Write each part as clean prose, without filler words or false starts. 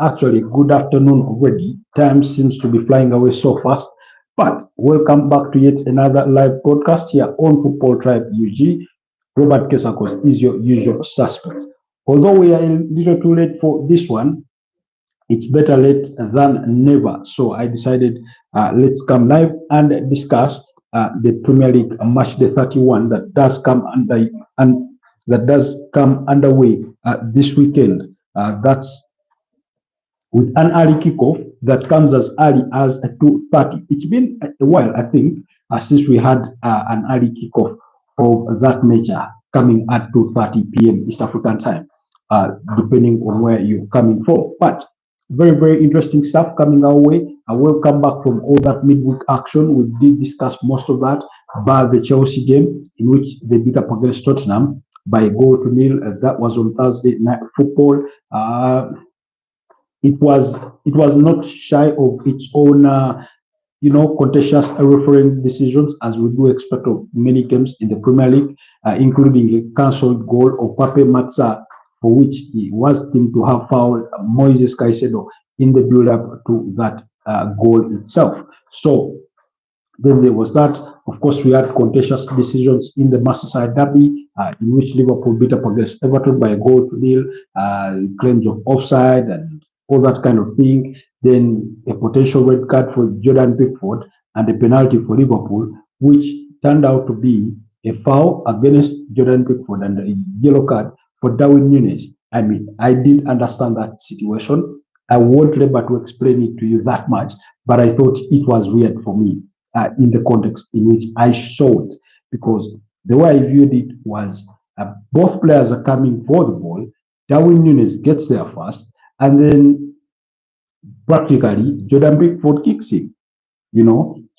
actually good afternoon already. Time seems to be flying away so fast. But welcome back to yet another live broadcast here on Football Tribe UG. Robert Kesakos is your usual suspect. Although we are a little too late for this one, it's better late than never. So I decided let's come live and discuss the Premier League match day 31 that does come underway this weekend. That's with an early kickoff that comes as early as 2:30. It's been a while, I think, since we had an early kickoff of that nature coming at 2:30 p.m. East African time, depending on where you're coming from. But very, very interesting stuff coming our way. I will come back from all that midweek action. We did discuss most of that, bar the Chelsea game in which they beat up against Tottenham by a goal to nil. That was on Thursday night football. It was not shy of its own contentious refereeing decisions, as we do expect of many games in the Premier League, including a cancelled goal of Pape Matsa, for which he was deemed to have fouled Moises Caicedo in the build-up to that goal itself. So then there was that. Of course, we had contentious decisions in the Merseyside derby, in which Liverpool beat up against Everton by a goal to nil, claims of offside and all that kind of thing. Then a potential red card for Jordan Pickford and a penalty for Liverpool, which turned out to be a foul against Jordan Pickford and a yellow card for Darwin Núñez. I mean, I didn't understand that situation. I won't labor to explain it to you that much, but I thought it was weird for me in the context in which I saw it, because the way I viewed it was both players are coming for the ball. Darwin Núñez gets there first, and then practically Jordan Pickford kicks him. They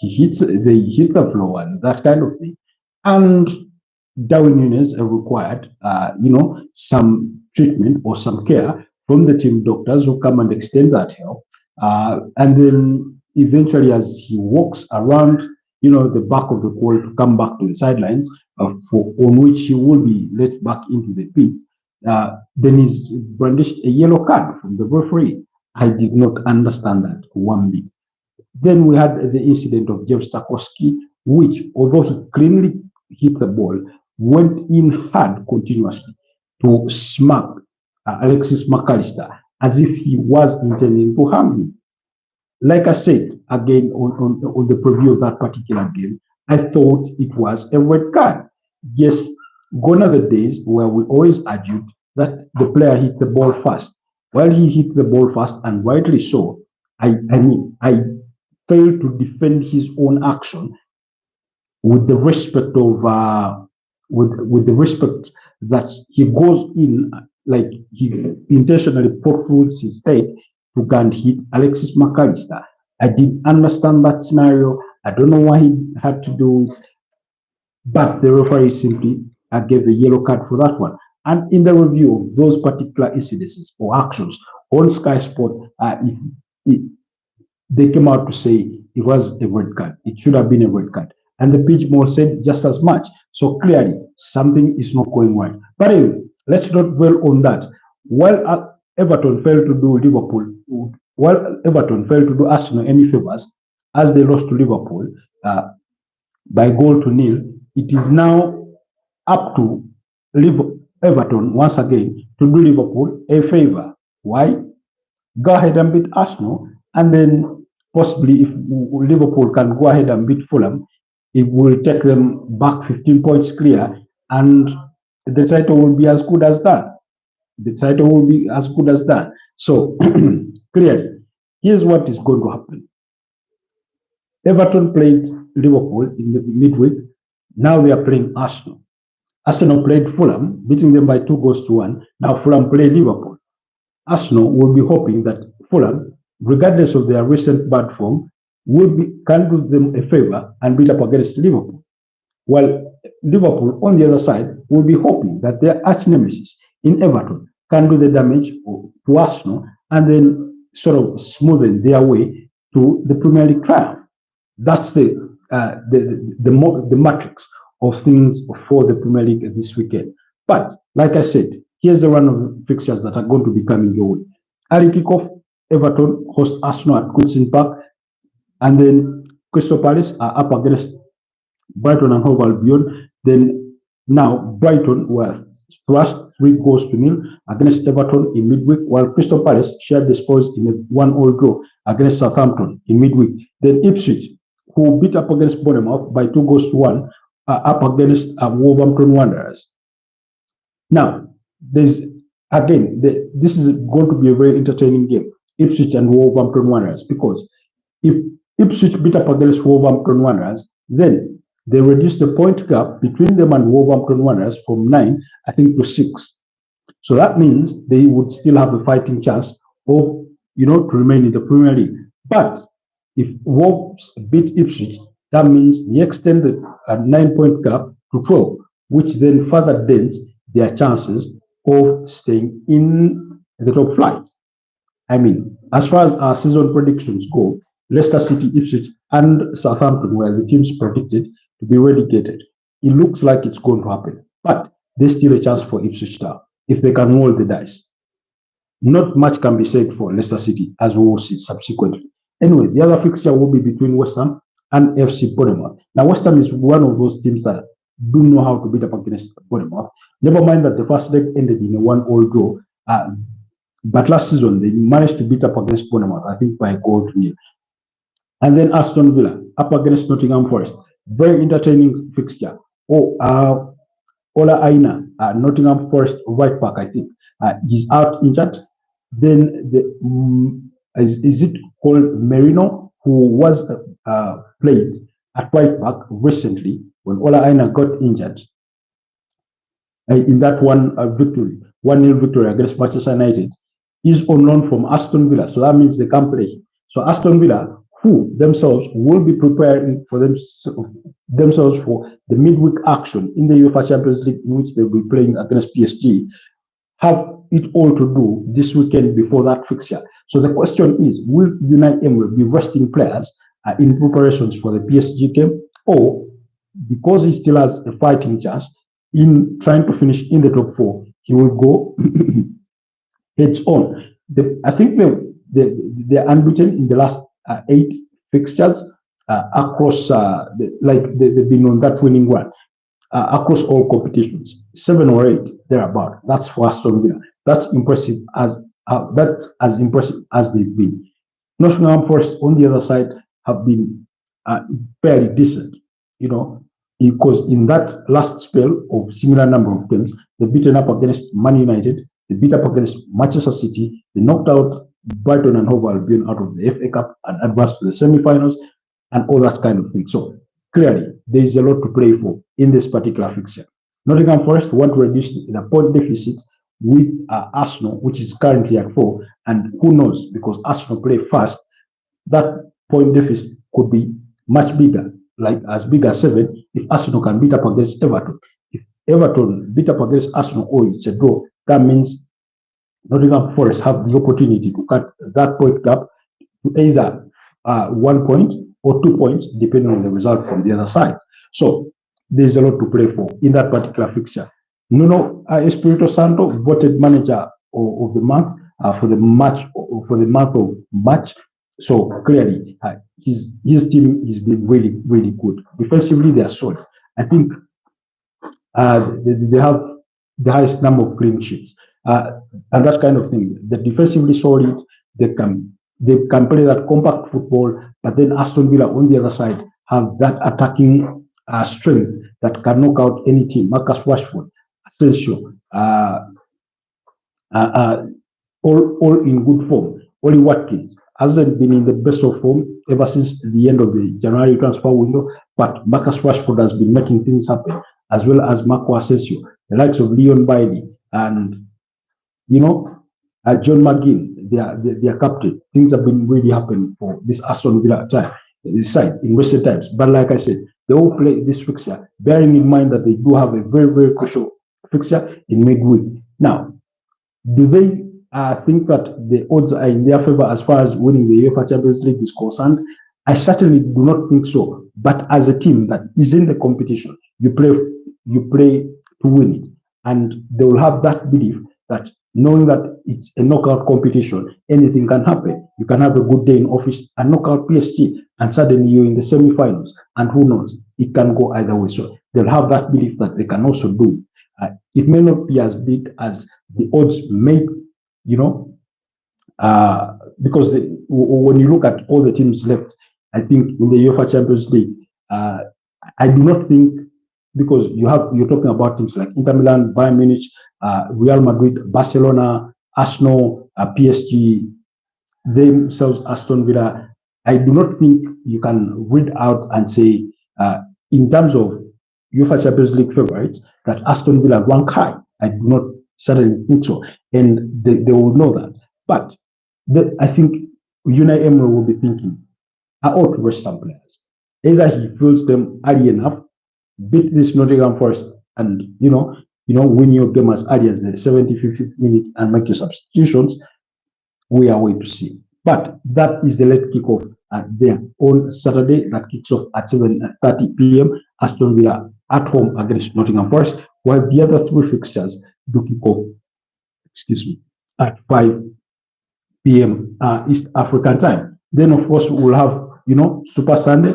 hit the floor and that kind of thing. And Darwin Núñez required, some treatment or some care from the team doctors who come and extend that help. And then eventually, as he walks around, the back of the goal to come back to the sidelines, on which he will be let back into the pit, then he's brandished a yellow card from the referee. I did not understand that one bit. Then we had the incident of James Tarkowski, which, although he cleanly hit the ball, went in hard continuously to smack Alexis McAllister as if he was intending to harm him. Like I said again on the preview of that particular game, I thought it was a red card. Yes, gone are the days where we always argued that the player hit the ball first. Well, he hit the ball first, and rightly so. I failed to defend his own action with the respect of with the respect that he goes in, like he intentionally protrudes his head to go and hit Alexis McAllister. I didn't understand that scenario. I don't know why he had to do it, but the referee simply gave a yellow card for that one. And in the review of those particular incidences or actions on Sky Sport, they came out to say it was a red card. It should have been a red card. And the pitch more said just as much. So clearly, something is not going right. But anyway, let's not dwell on that. While Everton failed to do Arsenal any favors as they lost to Liverpool by goal to nil, it is now up to Everton once again to do Liverpool a favor. Why? Go ahead and beat Arsenal, and then possibly if Liverpool can go ahead and beat Fulham, it will take them back 15 points clear, and the title will be as good as done. The title will be as good as done. So clearly, here's what is going to happen. Everton played Liverpool in the midweek. Now they are playing Arsenal. Arsenal played Fulham, beating them by 2-1. Now Fulham play Liverpool. Arsenal will be hoping that Fulham, regardless of their recent bad form, can do them a favor and beat up against Liverpool. While Liverpool, on the other side, will be hoping that their arch nemesis in Everton can do the damage to Arsenal and then sort of smoothen their way to the Premier League triumph. That's the matrix of things for the Premier League this weekend. But like I said, here's the run of fixtures that are going to be coming your way. Early kickoff, Everton host Arsenal at Goodison Park, and then Crystal Palace are up against Brighton and Hove Albion. Then now Brighton were thrashed 3 goals to nil against Everton in midweek, while Crystal Palace shared the spoils in a 1-1 draw against Southampton in midweek. Then Ipswich, who beat up against Bournemouth by 2 goals to 1, are up against Wolverhampton Wanderers. Now, this is going to be a very entertaining game, Ipswich and Wolverhampton Wanderers, because if Ipswich beat up against Wolverhampton Wanderers, then they reduce the point gap between them and Wolverhampton Wanderers from 9, I think, to 6. So that means they would still have a fighting chance of, to remain in the Premier League. But if Wolves beat Ipswich, that means they extended a 9-point gap to 12, which then further dents their chances of staying in the top flight. I mean, as far as our season predictions go, Leicester City, Ipswich, and Southampton were the teams predicted to be relegated. It looks like it's going to happen, but there's still a chance for Ipswich Town if they can roll the dice. Not much can be said for Leicester City, as we will see subsequently. Anyway, the other fixture will be between West Ham and FC Bournemouth. Now, West Ham is one of those teams that do know how to beat up against Bournemouth. Never mind that the first leg ended in a 1-1 draw, but last season they managed to beat up against Bournemouth, I think by a goal to nil. And then Aston Villa up against Nottingham Forest. Very entertaining fixture. Ola Aina, Nottingham Forest right back, I think, is out injured. Then is it called Merino, who was played at right back recently when Ola Aina got injured in that 1-0 victory against Manchester United, is on loan from Aston Villa. So that means they can't play. So Aston Villa, who themselves will be preparing for themselves for the midweek action in the UEFA Champions League, in which they'll be playing against PSG, have it all to do this weekend before that fixture. So the question is, will Unai Emery be resting players in preparations for the PSG game, or because he still has a fighting chance in trying to finish in the top 4, he will go heads on? I think they're unbeaten in the last 8 fixtures across, they've been on that winning run across all competitions, 7 or 8 thereabout. That's for Aston Villa. That's as impressive as they've been. Nottingham Forest, on the other side, have been fairly decent, because in that last spell of similar number of games, they've beaten up against Man United, they beat up against Manchester City, they knocked out Brighton and Hove Albion out of the FA Cup and advanced to the semi-finals and all that kind of thing. So clearly, there is a lot to play for in this particular fixture. Nottingham Forest want to reduce the point deficit with Arsenal, which is currently at 4, and who knows, because Arsenal play fast, that point deficit could be much bigger, like as big as 7, if Arsenal can beat up against Everton. If Everton beat up against Arsenal, or it's a draw, that means Nottingham Forest have the opportunity to cut that point gap to either 1 point or 2 points, depending on the result from the other side. So there's a lot to play for in that particular fixture. Nuno Espirito Santo voted manager of the month for the month of March. So clearly, his team has been really, really good. Defensively, they are solid. I think they have the highest number of clean sheets and that kind of thing. They're defensively solid. They can play that compact football. But then Aston Villa on the other side have that attacking strength that can knock out any team. Marcus Rashford, Asensio, all in good form. Oli Watkins hasn't been in the best of form ever since the end of the January transfer window, but Marcus Rashford has been making things happen, as well as Marco Asensio, the likes of Leon Bailey, and John McGinn, their captain. Things have been really happening for this Aston Villa side in recent times. But like I said, they all play this fixture, bearing in mind that they do have a very, very crucial fixture in midweek. Now, do they think that the odds are in their favor as far as winning the UEFA Champions League is concerned? I certainly do not think so. But as a team that is in the competition, you play to win it, and they will have that belief that knowing that it's a knockout competition, anything can happen. You can have a good day in office and knock out PSG, and suddenly you're in the semi-finals, and who knows, it can go either way. So they'll have that belief that they can also do. It may not be as big as the odds make, you know, because when you look at all the teams left, I think in the UEFA Champions League, I do not think, because you're talking about teams like Inter Milan, Bayern Munich, Real Madrid, Barcelona, Arsenal, PSG, themselves, Aston Villa. I do not think you can read out and say, in terms of UEFA Champions League favorites, that Aston Villa rank high. I do not certainly think so, and they will know that. But I think Unai Emery will be thinking, I ought to rest some players. Either he feels them early enough, beat this Nottingham Forest, and win your game as early as the 75th minute and make your substitutions. We are waiting to see. But that is the late kickoff there on Saturday. That kicks off at 7:30 p.m. Aston Villa at home against Nottingham Forest, while the other three fixtures do kick off, at 5 p.m. East African time. Then, of course, we'll have, Super Sunday.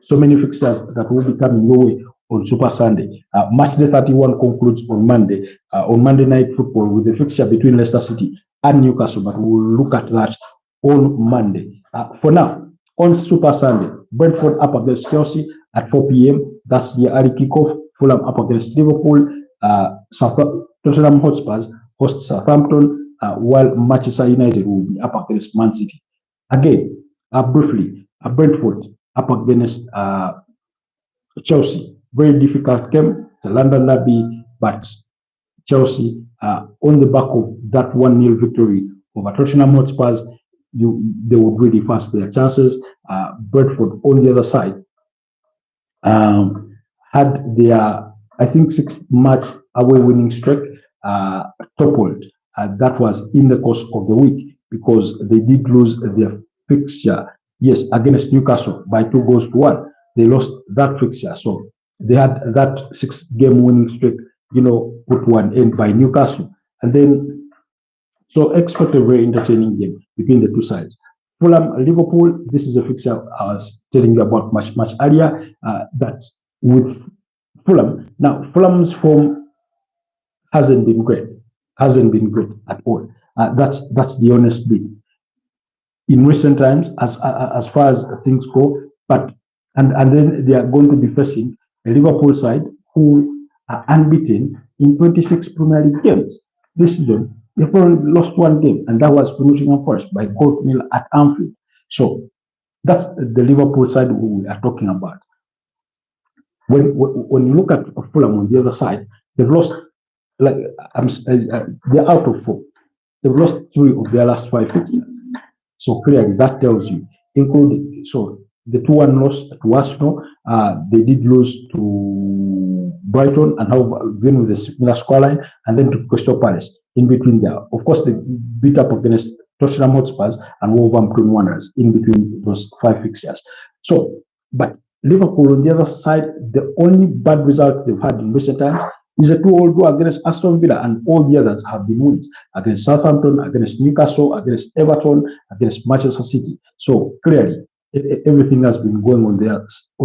So many fixtures that will be coming your way on Super Sunday. Match day 31 concludes on Monday. On Monday Night Football with the fixture between Leicester City and Newcastle, but we'll look at that on Monday. For now, on Super Sunday, Brentford up against Chelsea at 4 p.m. That's the early kickoff. Fulham up against Liverpool. Tottenham Hotspurs host Southampton, while Manchester United will be up against Man City. Again, briefly, Brentford up against Chelsea. Very difficult game. It's a London derby, but Chelsea, on the back of that 1-0 victory over Tottenham Hotspurs, they would really fast their chances. Brentford, on the other side, had their, I think, 6-match away winning streak toppled. That was in the course of the week because they did lose their fixture, yes, against Newcastle by 2-1. They lost that fixture. So they had that 6-game winning streak, put to an end by Newcastle. And then, so expect a very entertaining game between the two sides. Fulham, Liverpool, this is a fixture I was telling you about much earlier, that with Fulham. Now, Fulham's form hasn't been great at all. That's the honest bit. In recent times, as far as things go, but and then they are going to be facing a Liverpool side who are unbeaten in 26 Premier League games this season. They've only lost one game, and that was Nottingham Forest by 0-0 at Anfield. So that's the Liverpool side we are talking about. When you look at Fulham on the other side, they've lost, they're out of 4. They've lost 3 of their last 5 fixtures. So clearly that tells you, including, so the 2-1 loss to Arsenal, they did lose to Brighton and have been with a similar scoreline, and then to Crystal Palace in between there. Of course, they beat up against Tottenham Hotspurs and Wolverhampton Wanderers in between those 5 fixtures. So, but Liverpool on the other side, the only bad result they've had in recent times is a 2-2 draw against Aston Villa, and all the others have been wins against Southampton, against Newcastle, against Everton, against Manchester City. So clearly, everything has been going on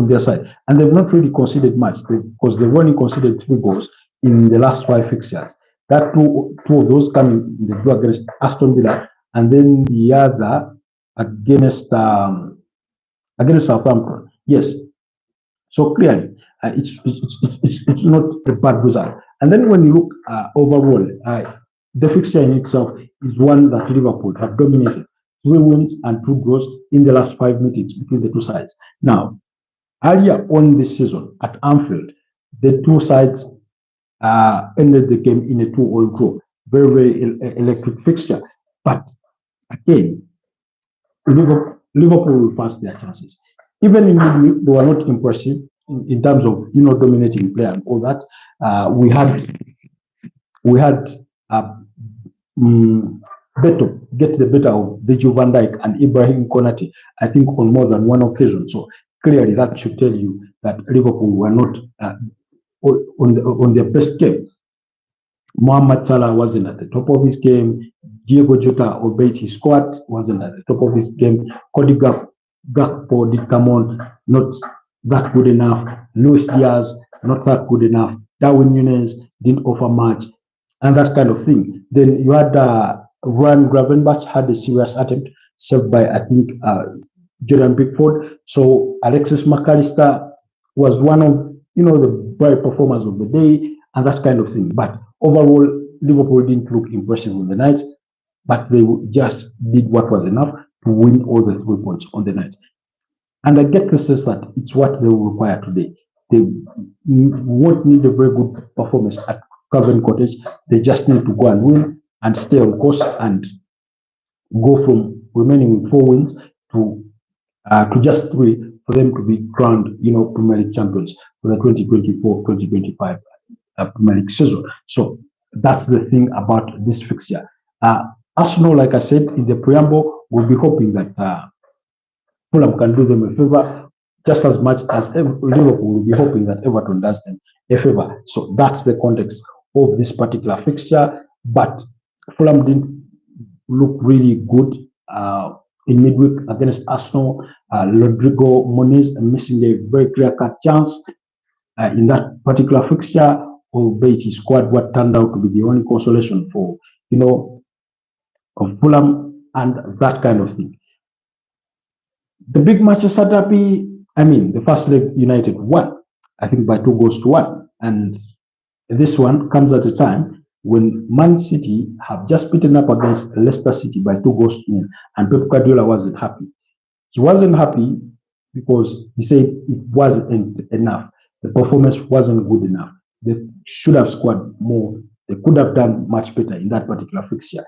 their side, and they've not really conceded much because they've only conceded 3 goals in the last 5 fixtures. That two of those coming in the draw against Aston Villa, and then the other against Southampton. Yes, so clearly it's not a bad result. And then when you look overall, the fixture in itself is one that Liverpool have dominated. 3 wins and 2 draws in the last 5 meetings between the two sides. Now, earlier on this season at Anfield, the two sides ended the game in a 2-2 draw. Very, very electric fixture. But again, Liverpool will fast their chances. Even in midweek, they were not impressive in terms of dominating play and all that. We had Beto get the better of Virgil van Dijk and Ibrahim Konate, I think, on more than one occasion. So clearly, that should tell you that Liverpool were not on their best game. Mohamed Salah wasn't at the top of his game. Diego Jota, albeit his squad, wasn't at the top of his game. Cody Gakpo did come on, not that good enough. Luis Diaz, not that good enough. Darwin Nunes didn't offer much, and that kind of thing. Then you had Ryan Gravenberch had a serious attempt, saved by, I think, Jordan Pickford. So Alexis McAllister was one of the bright performers of the day, and that kind of thing. But overall, Liverpool didn't look impressive on the night, but they just did what was enough to win all the 3 points on the night. And I get the sense that it's what they will require today. They won't need a very good performance at Craven Cottage. They just need to go and win and stay on course and go from remaining with 4 wins to just 3 for them to be crowned, Premier League champions for the 2024-2025 Premier League season. So that's the thing about this fixture. Arsenal, like I said in the preamble, will be hoping that Fulham can do them a favor just as much as Liverpool will be hoping that Everton does them a favor. So that's the context of this particular fixture. But Fulham didn't look really good in midweek against Arsenal. Rodrigo Muniz missing a very clear-cut chance in that particular fixture, albeit his squad what turned out to be the only consolation for of Fulham and that kind of thing. The big Manchester derby, the first leg United won, I think by 2-1, and this one comes at a time when Man City have just beaten up against Leicester City by 2-0, and Pep Guardiola wasn't happy. He wasn't happy because he said it wasn't enough. The performance wasn't good enough. They should have scored more. They could have done much better in that particular fixture.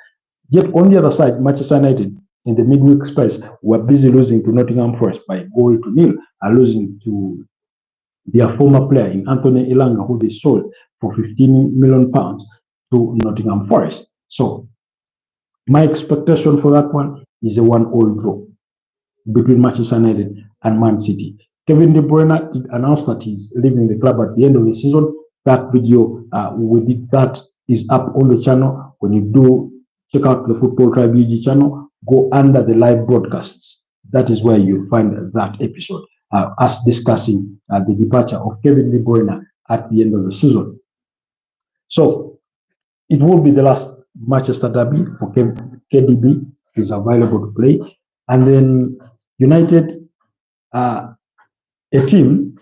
Yet on the other side, Manchester United in the midweek space were busy losing to Nottingham Forest by 0-0, and losing to their former player in Anthony Elanga, who they sold for £15 million to Nottingham Forest. So my expectation for that one is a 1-1 draw between Manchester United and Man City. Kevin De Bruyne did announce that he's leaving the club at the end of the season. That video we did that is up on the channel. When you do check out the Footballtribeug channel, go under the live broadcasts. That is where you'll find that episode, us discussing the departure of Kevin De Bruyne at the end of the season. So it will be the last Manchester derby for KDB, who is available to play. And then United, a team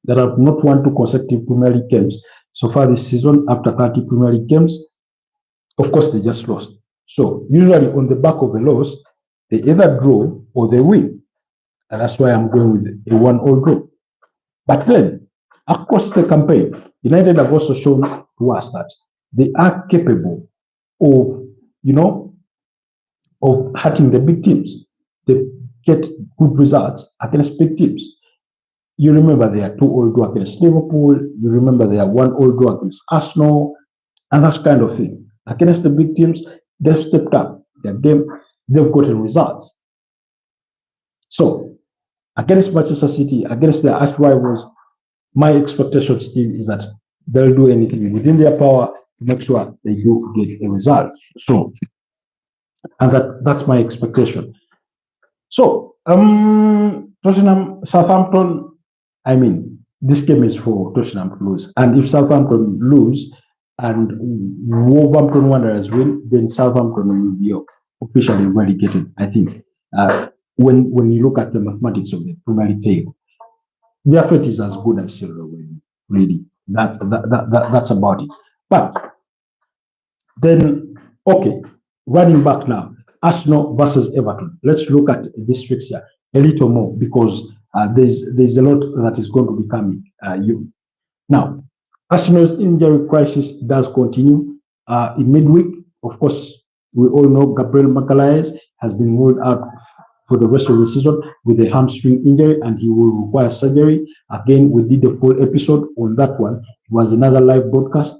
that have not won 2 consecutive Premier League games so far this season after 30 Premier League games. Of course, they just lost. So usually on the back of a loss, they either draw or they win. And that's why I'm going with a 1-1 draw. But then, across the campaign, United have also shown to us that they are capable of, of hurting the big teams. They get good results against big teams. You remember they are 2-0 draw against Liverpool. You remember they are 1-0 draw against Arsenal, and that kind of thing. Against the big teams, they've stepped up their game. They've gotten results. So, against Manchester City, against their arch rivals, my expectation still is that they'll do anything within their power to make sure they do get a result. So, and that's my expectation. So, Tottenham, Southampton, this game is for Tottenham to lose. And if Southampton lose and Wolverhampton Wanderers win, then Southampton will be officially relegated, I think. When you look at the mathematics of the Premier League table, their fate is as good as silver, really. That's about it. But then, okay, running back now, Arsenal versus Everton. Let's look at this fixture a little more because there's a lot that is going to be coming. Now, Arsenal's injury crisis does continue in midweek. Of course, we all know Gabriel Magalhaes has been ruled out for the rest of the season with a hamstring injury, and he will require surgery. Again, we did a full episode on that one. It was another live broadcast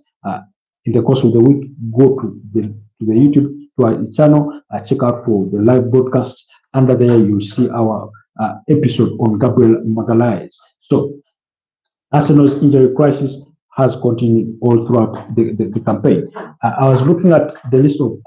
in the course of the week. Go to the YouTube to our channel, check out for the live broadcasts. Under there, you'll see our episode on Gabriel Magalhaes. So, Arsenal's injury crisis has continued all throughout the campaign. I was looking at the list of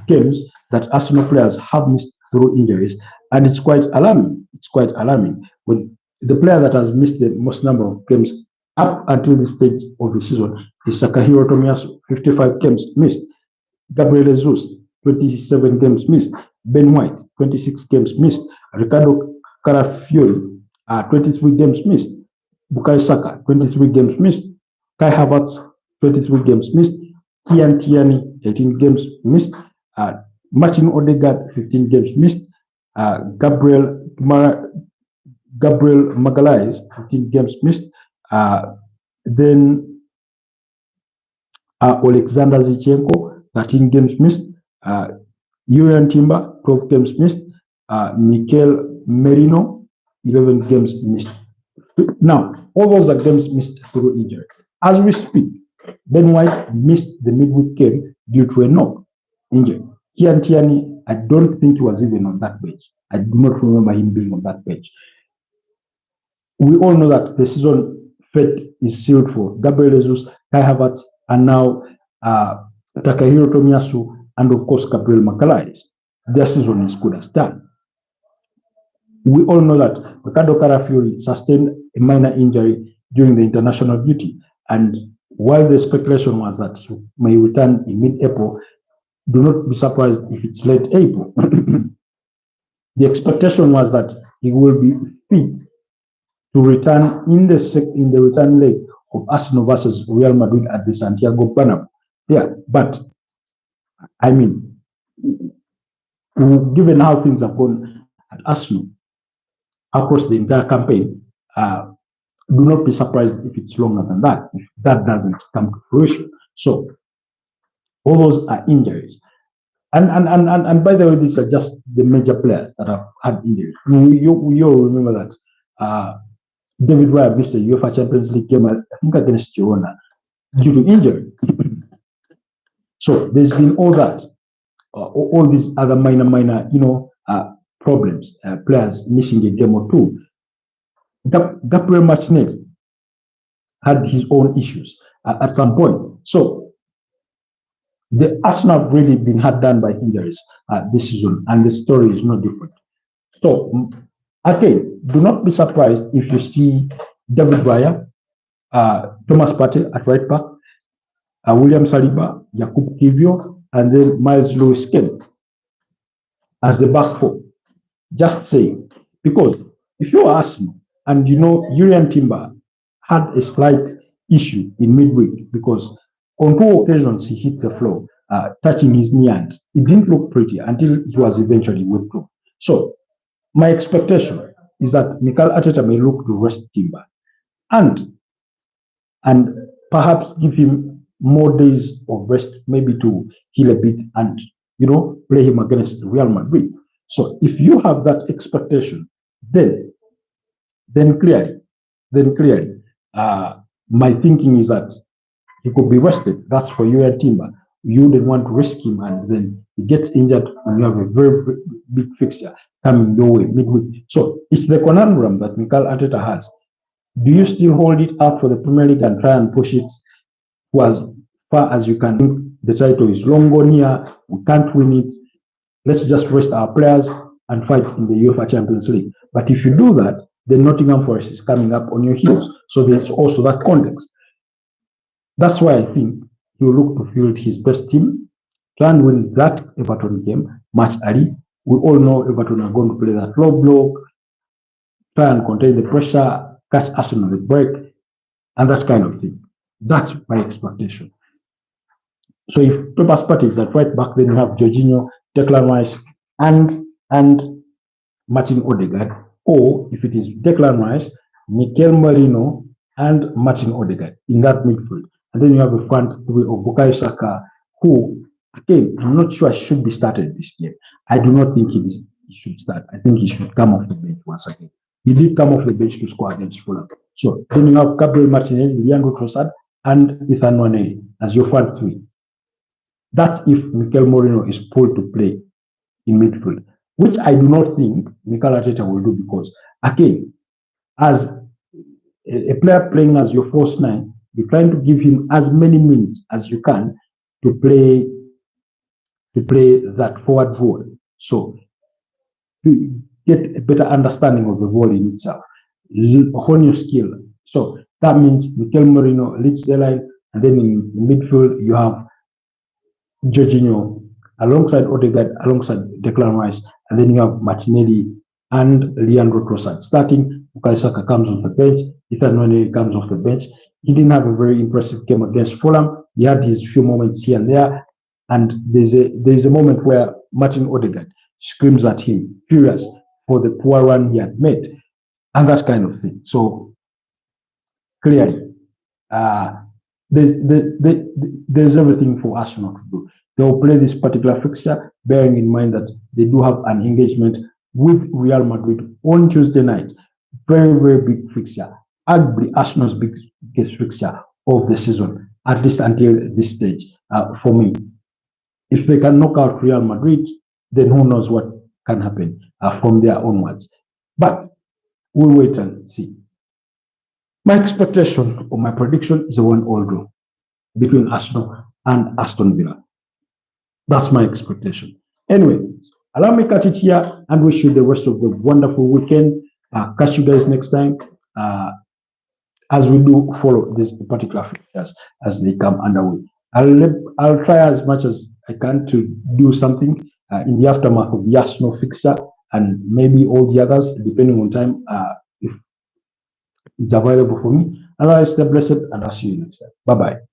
games that Arsenal players have missed through injuries, and it's quite alarming. It's quite alarming. When the player that has missed the most number of games up until this stage of the season is Takahiro Tomiyasu, 55 games missed. Gabriel Jesus, 27 games missed. Ben White, 26 games missed. Ricardo Carafiori, 23 games missed. Bukayo Saka, 23 games missed. Kai Havertz, 23 games missed. Kian Tierney, 18 games missed. Martin Odegaard, 15 games missed. Gabriel Magalhaes, 15 games missed. Then Alexander Zinchenko, 13 games missed. Julian Timber, 12 games missed. Mikel Merino, 11 games missed. Now, all those are games missed through injury. As we speak, Ben White missed the midweek game due to a knock injury. Kian Tierney, I don't think he was even on that bench. I do not remember him being on that bench. We all know that the season fate is sealed for Gabriel Jesus, Kai Havertz, and now Takahiro Tomiyasu, and of course Gabriel Magalhaes. Their season is good as done. We all know that Ricardo Carafiori sustained a minor injury during the international duty, and while the speculation was that he may return in mid-April, do not be surprised if it's late April. The expectation was that he will be fit to return in the return leg of Arsenal versus Real Madrid at the Santiago Bernabeu. Yeah, but I mean, given how things have gone at Arsenal across the entire campaign, do not be surprised if it's longer than that, if that doesn't come to fruition. So all those are injuries. And by the way, these are just the major players that have had injuries. You all remember that David Raya missed the UEFA Champions League game, I think against Girona, due to injury. So there's been all that, all these other minor, problems, players missing a game or two. Gabriel Martinelli had his own issues at some point. So the Arsenal have really been hard done by injuries this season, and the story is no different. So again, do not be surprised if you see David Raya, Thomas Partey at right back, William Saliba, Jakub Kivio, and then Miles Lewis-Skelly as the back four. Just saying, because if you ask me, and Julian Timber had a slight issue in midweek because on 2 occasions he hit the floor, touching his knee, and it didn't look pretty until he was eventually withdrawn. So my expectation is that Mikel Arteta may look to rest Timber and perhaps give him more days of rest, maybe to heal a bit and play him against Real Madrid. So if you have that expectation, then clearly, my thinking is that he could be rested. That's for you and Timber. You wouldn't want to risk him, and then he gets injured when you have a very, very big fixture coming your way midweek. So it's the conundrum that Mikel Arteta has. Do you still hold it up for the Premier League and try and push it to as far as you can? The title is long gone here. We can't win it. Let's just rest our players and fight in the UEFA Champions League. But if you do that, then Nottingham Forest is coming up on your heels. So there's also that context. That's why I think he will look to field his best team, try and win that Everton game, match early. We all know Everton are going to play that low block, try and contain the pressure, catch Arsenal on the break, and that kind of thing. That's my expectation. So if Thomas Partey is at right back, then you have Jorginho, Declan Rice, and Martin Odegaard. Or if it is Declan Rice, Mikel Merino, and Martin Odegaard in that midfield. And then you have a front three of Bukayo Saka, who, again, I'm not sure should be started this game. I do not think he should start. I think he should come off the bench once again. He did come off the bench to score against Fulham. So then you have Gabriel Martinelli, Leandro Trossard, and Ethan Nwaneri as your front three. That's if Mikel Merino is pulled to play in midfield, which I do not think Mikel Arteta will do, because, again, as a player playing as your false nine, you're trying to give him as many minutes as you can to play that forward role. So to get a better understanding of the role in itself, hone your skill. So that means Mikel Merino leads the line, and then in midfield you have Jorginho alongside Odegaard, alongside Declan Rice, and then you have Martinelli and Leandro Trossard. Starting, Bukayo Saka comes off the bench, Ethan Nwaneri comes off the bench. He didn't have a very impressive game against Fulham. He had his few moments here and there, and there's a moment where Martin Odegaard screams at him, furious for the poor run he had made, and that kind of thing. So clearly, there's everything for Arsenal to do. They'll play this particular fixture, bearing in mind that they do have an engagement with Real Madrid on Tuesday night. Very, very big fixture. Arguably Arsenal's biggest fixture of the season, at least until this stage, for me. If they can knock out Real Madrid, then who knows what can happen from there onwards. But we'll wait and see. My expectation or my prediction is a 1-1 draw between Arsenal and Aston Villa. That's my expectation. Anyway, allow me to cut it here and wish you the rest of the wonderful weekend. Catch you guys next time as we do follow these particular fixtures as they come underway. I'll try as much as I can to do something in the aftermath of the Arsenal fixture and maybe all the others, depending on time, if it's available for me. Allah is blessed, and I'll see you next time. Bye bye.